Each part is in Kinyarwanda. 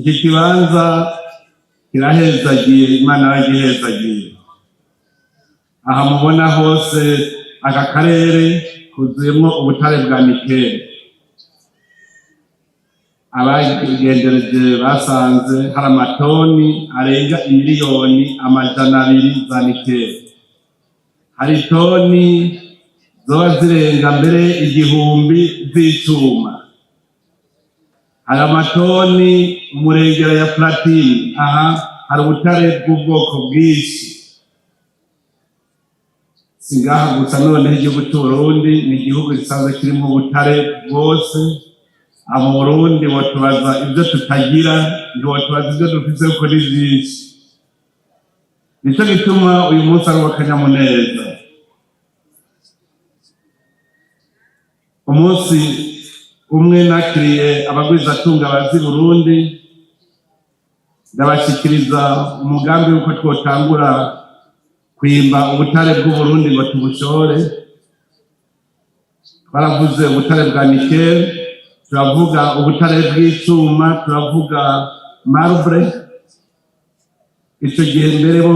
iki kibanza kirahezagiye, Imana yagihezagiye. Aha mubona hose aka karere kuzuyemo ubutare bwa nikeli. Abagendereje basanze hari amatoni arenga imiliyoni 200 za nikeli. Hari toni zoba zirenga mbere 1000 z'icuma. Hari amatoni umurengera ya platine. Aha hari ubutare bw'ubwoko bwinshi. Singaha gusa none igihugu cy'Uburundi ni igihugu gisanzwe kirimo ubutare bwose. Abo Burundi watubaza ibyo tutagira, ngo watubaza ibyo dufite ko ni byinshi. Nicyo gituma uyu munsi ari w'akanyamuneza. Umunsi umwe nakiriye abagwizatunga bazi Burundi, ndabashikiriza umugambi w'uko twotangura kwimba ubutare bw'Uburundi ngo tubushore. Twaravuze ubutare bwa nikeli, turavuga ubutare bw'icuma, turavuga marble. Icyo gihe mbere bo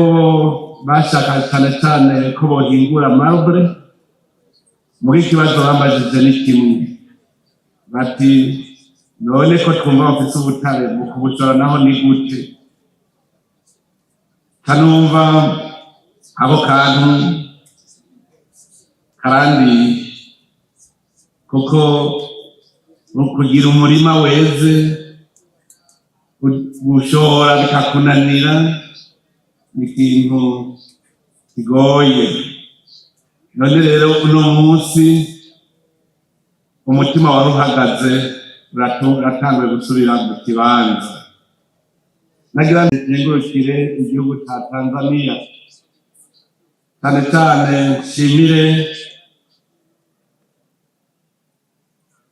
bashaka cyane cyane ko bohingura marble. Muri kibazo bambajije ni kimwe, bati none ko twumva bafite ubutare mu kubushora naho ni gute? Kanumva ako kantu karandi, kuko kugira umurima weze gushora bikakunanira ni ikintu kigoye. None rero uno munsi umutima wari uhagaze, uratanguye gusubira mu kibanza. Nagira ngurukire igihugu cya Tanzania, cyane cyane nshimire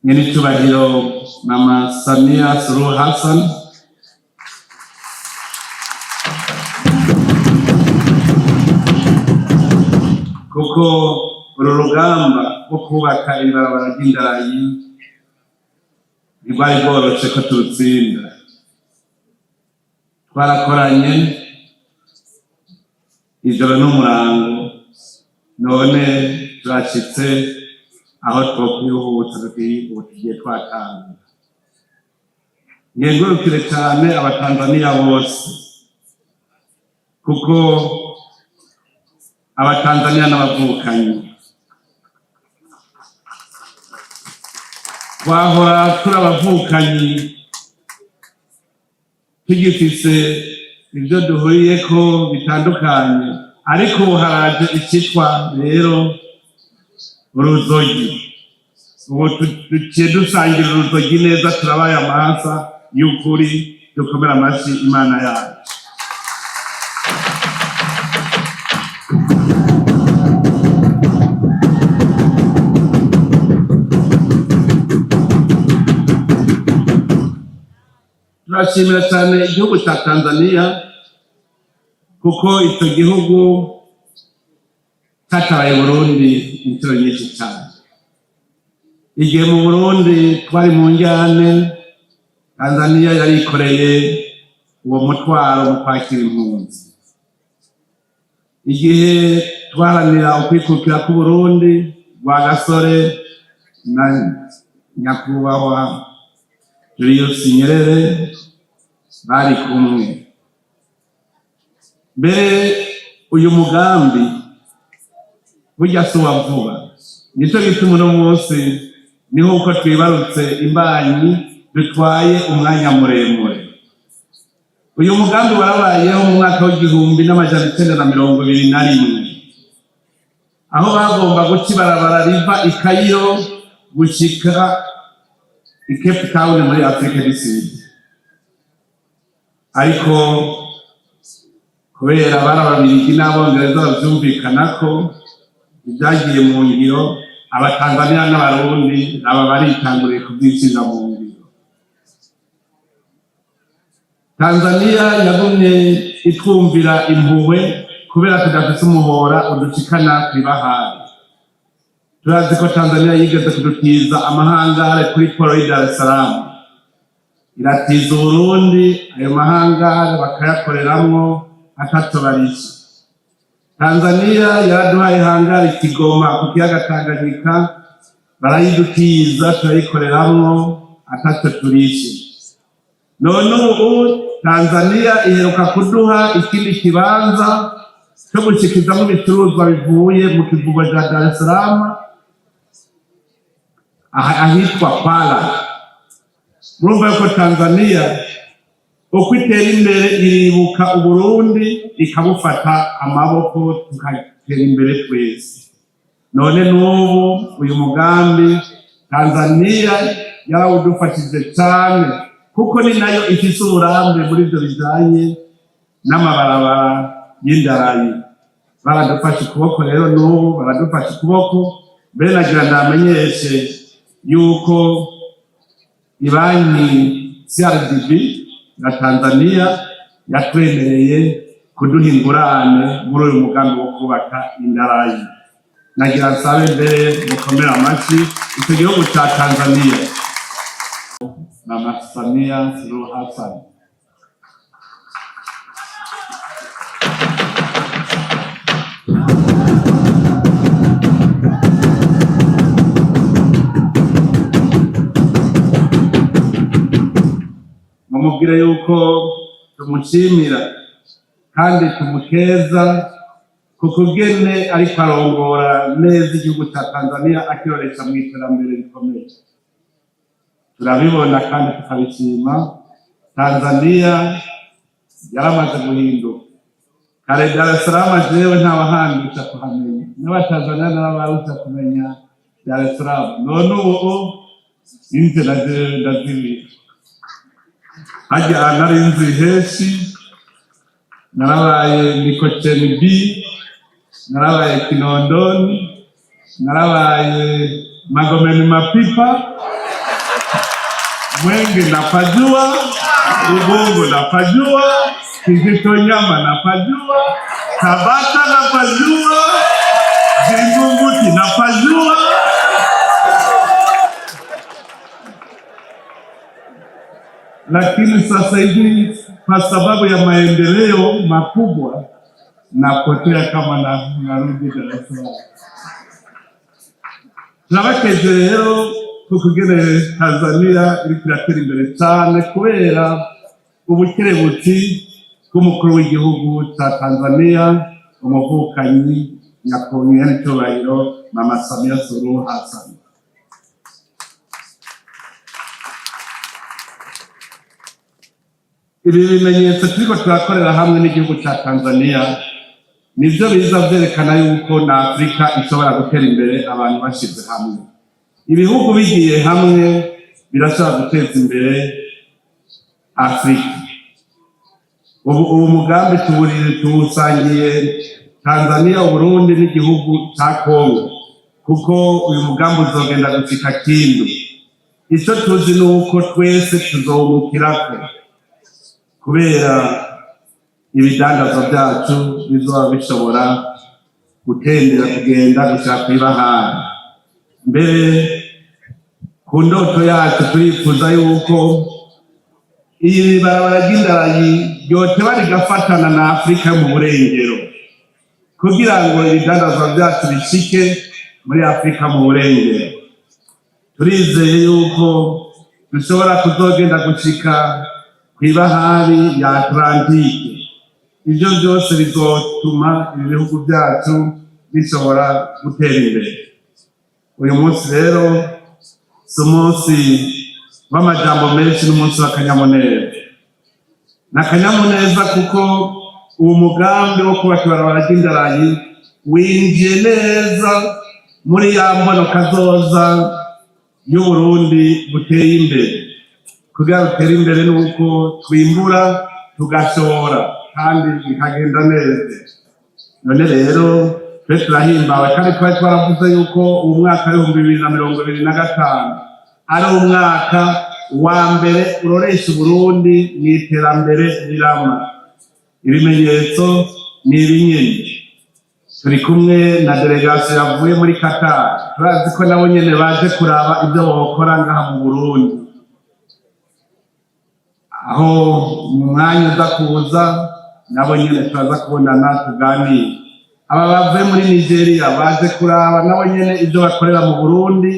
nyir'icyubahiro Mama Samia Suluhu Hassan, kuko uru rugamba rwo kubaka ibarabara ry'indarayi rwari rworoshe ko turutsinda. Twarakoranye ijoro n'umurango, none turashitse aho twokwihuta tugiye twatanga. Ngengurukire cyane abatanzaniya bose, kuko abatanzaniya n'abavukanyi twahora turi abavukanyi tugifise ibyo duhuriyeko bitandukanye, ariko haraje icyitwa rero uruzogi. Ubu tuciye dusangira uruzogi neza, turabaye amahasa y'ukuri. Dukomera amashyi Imana yacu. Turashimira cyane igihugu cya Tanzania, kuko icyo gihugu cyatabaye Burundi inshuro nyinshi cyane. Igihe mu Burundi twari mu njyane, Tanzania yarikoreye uwo mutwaro mu kwakira impunzi. Igihe twaharanira ukwikukira k'u Burundi, Rwagasore na nyakubahwa Julius Nyerere bari kumwe. Mbere uyu mugambi burya si uwa vuba. Nicyo gituma uno munsi niho uko twibarutse imbanyi dutwaye umwanya muremure. Uyu mugambi warabayeho mu mwaka w'1921, aho bagomba guca ibarabara riva i Cairo gushika i Cape Town muri Afrika du Sud. Ariko kubera barababirigi n'abongereza bavyumvikanako, ibyagiye mu ngiro, abatanzaniya n'abarundi aba baritanguriye kubyishyira mu ngiro. Tanzania yagumye itwumvira impuhwe kubera tudafise umuhora udushikana kw'ibahari. Turazi ko Tanzania yigeze kudutiza amahangare kuri poro y'i Dar es Salaam. iratiza Uburundi ayo mahangare bakayakoreramwo ataco barisha. Tanzania yaraduhaye hangare Kigoma ku kiyaga Tanganyika barayidutiza turayikoreramwo ataco turishe. None ubu Tanzania iheruka kuduha ikindi kibanza cyo gushikizamo ibicuruzwa bivuye mu kivugo cya Dar es Salaam ahitwa Kwala. Murumva yuko Tanzania uko itera imbere iribuka Uburundi ikabufata amaboko tukatera imbere twese. None n'ubu uyu mugambi Tanzania yarawudufashije cyane kuko ni nayo ifise uburambe muri ibyo bijanye n'amabarabara y'indarayi. Baradufashe ukuboko rero n'ubu baradufashe ukuboko. Mbere nagira ndamenyeshe yuko ibanki CRDB na Tanzania yatwemereye kuduha ingurane muri uyu mugambi wo kubaka indarayi. Nagira nsabe mbere mukomera amashyi icyo gihugu cya Tanzania. Mama Samia Suluhu Hassan. Mumubwire yuko tumushimira kandi tumukeza kukugene ariko arongora neza igihugu cya Tanzania akiroresha mu iterambere rikomeye. Turabibona kandi tukabishima. Tanzania yaramaze guhinduka. Kare Dar es Salaam jewe ntabahandisha kuhamenya, n'abatanzania n'abaruta kumenya Dar es Salaam. None ubu inze ndazibira hajya nari inzu heshi, narabaye Mikocheni B, narabaye Kinondoni, narabaye Magomeni Mapipa, Mwenge napajua, Ubungo napajua, Kijitonyama napajua, Tabata napajua, Vingunguti napajua. Lakini sasa hivi kwa sababu ya maendeleo makubwa napotea kama narudi Dar es Salaam. Turabakeje rero kukugene Tanzania iri kiratera imbere cyane kubera ubukerebutsi bw'umukuru w'igihugu cya Tanzania, umuvukanyi nyakubahwa n'icyubahiro Mama Samia Suluhu Hassan. Ibi bimenyetso turiko turakorera hamwe n'igihugu cya Tanzania nivyo biza vyerekana yuko na Afrika ishobora gutera imbere abantu bashize hamwe. Ibihugu bigiye hamwe birashobora guteza imbere Afrika. Ubu mugambi tuwusangiye Tanzania, Uburundi n'igihugu cya Kongo, kuko uyu mugambi uzogenda gushika Kindu. Ico tuzi nuko twese tuzowumukirako kubera ibidandazwa byacu bizoba bishobora gutendera kugenda gushaka kw'ibahari. Mbere ku ndoto yacu turifuza yuko iyi barabara ry'indarayi ryoteba rigafatana na Afrika mu burengero kugira ngo ibidandazwa byacu bishike muri Afrika mu burengero. Turizeye yuko dushobora kuzogenda gushika kw'ibahari ya Atlantike. Ibyo byose bizotuma ibihugu byacu bishobora gutera imbere. Uyu munsi rero si umunsi w'amajambo menshi, n'umunsi w'akanyamuneza. N'akanyamuneza kuko uwo mugambi wo kubaka ibarabara ry'indarayi winjiye neza muri ya mbono kazoza y'Uburundi buteye imbere. Kugira butere imbere nuko twimbura tugashora kandi bikagenda neza. None rero twe turahimbawe kandi twari twaravuze yuko uwo mwaka w'2025 ari umwaka wa mbere uroresha Uburundi mu iterambere rirama. Ibimenyetso ni ibinyene. Turi kumwe na delegation yavuye muri Qatar, turazi ko nabo nyene baje kuraba ibyo bokora ngaha mu Burundi. aho mu mwanya uza kuza nabo nyene turaza kubonana tuganire. Aba bavuye muri Nigeria baje kuraba nabo nyene ivyo bakorera mu Burundi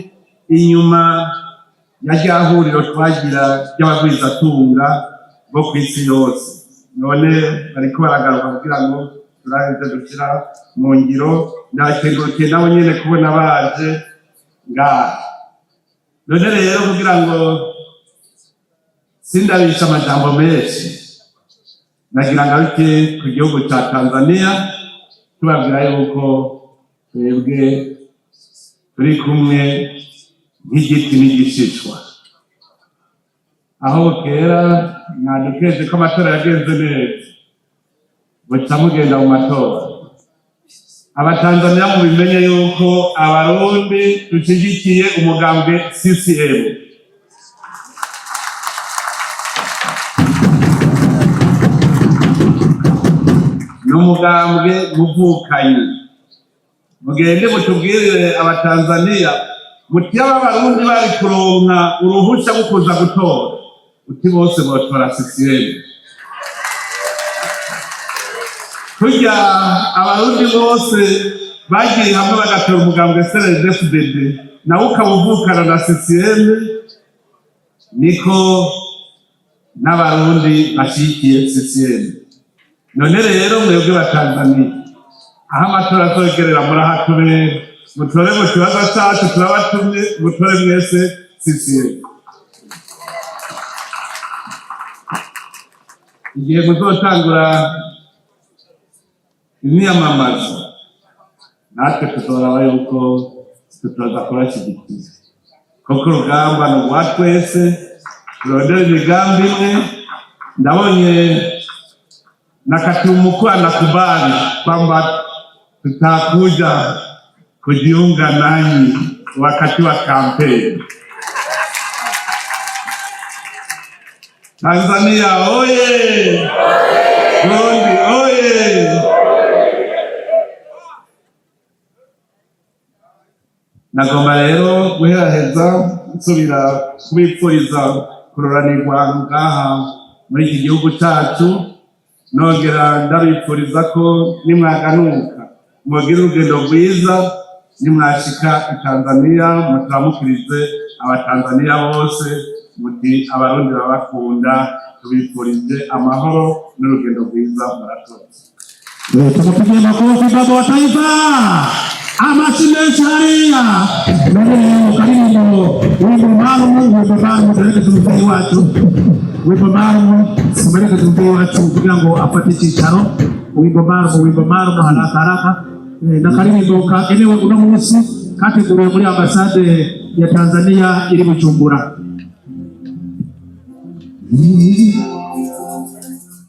inyuma ya rya huriro twagira ry'abagwizatunga bo kw'isi yose. None bariko baragaruka kugira ngo turaheze dushyira mu ngiro. Ndakengurukiye nabo nyene kubona baje ngaha. None rero kugira ngo sindabisha amajambo menshi, nagira ngaruke ku gihugu ca Tanzania tubabwira yuko twebwe turi kumwe nk'igiti n'igishishwa. Aho kera mwadukeje ko amatora yagenze neza, muca mugenda mu matora. Abatanzania mubimenye yuko abarundi dushigikiye umugambwe CCM. N'umugambwe muvukanye. Mugende mutubwirire abatanzania muti abarundi bari kuronka uruhusha rwo kuza gutora, uti bose botora CCM. Kurya abarundi bose bagiye hamwe bagatora umugambwe CNDD-FDD nawe ukabuvukana na CCM, niko n'abarundi bashigikiye CCM. None rero mwebwe batanzania aho amatora azogerera murahatubera, mutore mu kibazo cacu turabatumye, mutore mwese CCM. Igihe muzotangura imyiyamamazo natwe tuzoraba yuko tutoza kubashyigikira, kuko urugamba ni urwa twese, turondera imigambi imwe. Ndabonye nakatiumukua na kubali kwamba tutakuja kujiunga nanyi wakati wa kampeni. Tanzania oye! Burundi oye! Nagomba rero guheraheza nsubira kubipfuriza kuroranirwa ngaha muri iki gihugu cyacu. Nongera ndabipfuriza ko nimwaganuka mugira urugendo rwiza, nimwashika i Tanzania mutaramukirize abatanzania bose, muti abarundi babakunda, tubipfurije amahoro n'urugendo rwiza. Murakoze. Tukupigie makofi baba wa taifa. Amashine sharia. Ndio karibu wimbo maalum tupeleke tumtei watu. Wimbo maalum tupeleke tumtei watu kugira ngo apate chicaro. Wimbo maalum haraka. Na karibu kagenewe uno munsi kateguriwe muri ambasade ya Tanzania iri Bujumbura.